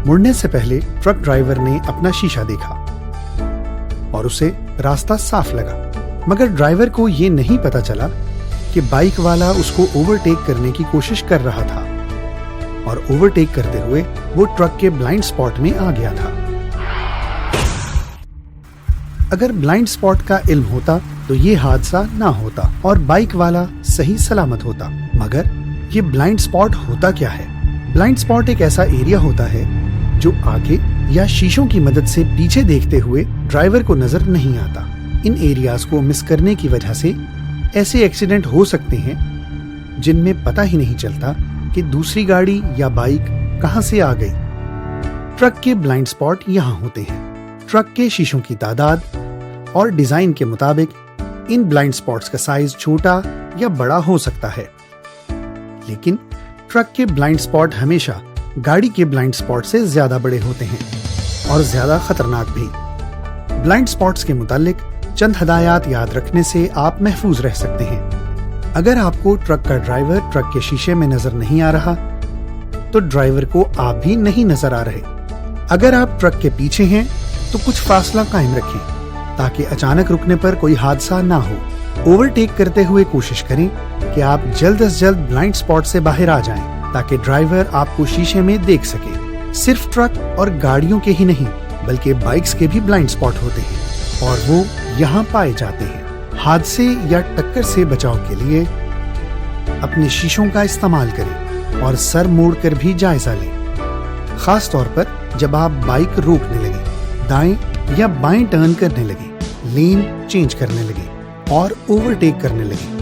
मुड़ने से पहले ट्रक ड्राइवर ने अपना शीशा देखा और उसे रास्ता साफ लगा, मगर ड्राइवर को ये नहीं पता चला कि बाइक वाला उसको ओवरटेक करने की कोशिश कर रहा था और ओवरटेक करते हुए वो ट्रक के ब्लाइंड स्पॉट में आ गया था। अगर ब्लाइंड स्पॉट का इल्म होता तो ये हादसा ना होता और बाइक वाला सही सलामत होता। मगर ये ब्लाइंड स्पॉट होता क्या है? ब्लाइंड स्पॉट एक ऐसा एरिया होता है जो आगे या शीशों की मदद से पीछे देखते हुए ड्राइवर को नजर नहीं आता। इन एरियाज को मिस करने की वजह से ऐसे एक्सीडेंट हो सकते हैं जिनमें पता ही नहीं चलता कि दूसरी गाड़ी या बाइक कहां से आ गई। ट्रक के ब्लाइंड स्पॉट यहाँ होते हैं। ट्रक के शीशों की तादाद और डिजाइन के मुताबिक इन ब्लाइंड स्पॉट्स का साइज छोटा या बड़ा हो सकता है, लेकिन ट्रक के ब्लाइंड स्पॉट हमेशा गाड़ी के ब्लाइंड स्पॉट से ज्यादा बड़े होते हैं और ज्यादा खतरनाक भी। ब्लाइंड स्पॉट्स के मुतालिक चंद हदायत याद रखने से आप महफूज रह सकते हैं। अगर आपको ट्रक का ड्राइवर ट्रक के शीशे में नजर नहीं आ रहा तो ड्राइवर को आप भी नहीं नजर आ रहे। अगर आप ट्रक के पीछे हैं तो कुछ फासला कायम रखें ताकि अचानक रुकने पर कोई हादसा ना हो। ओवरटेक करते हुए कोशिश करें कि आप जल्द से जल्द ब्लाइंड स्पॉट से बाहर आ जाएं ताकि ड्राइवर आपको शीशे में देख सके। सिर्फ ट्रक और गाड़ियों के ही नहीं बल्कि बाइक्स के भी ब्लाइंड स्पॉट होते हैं और वो यहाँ पाए जाते हैं। हादसे या टक्कर से बचाव के लिए अपने शीशों का इस्तेमाल करें और सर मोड़कर भी जायजा लें, खास तौर पर जब आप बाइक रोकने लगे, दाएं या बाएं टर्न करने लगे, लेन चेंज करने लगे और ओवरटेक करने लगे।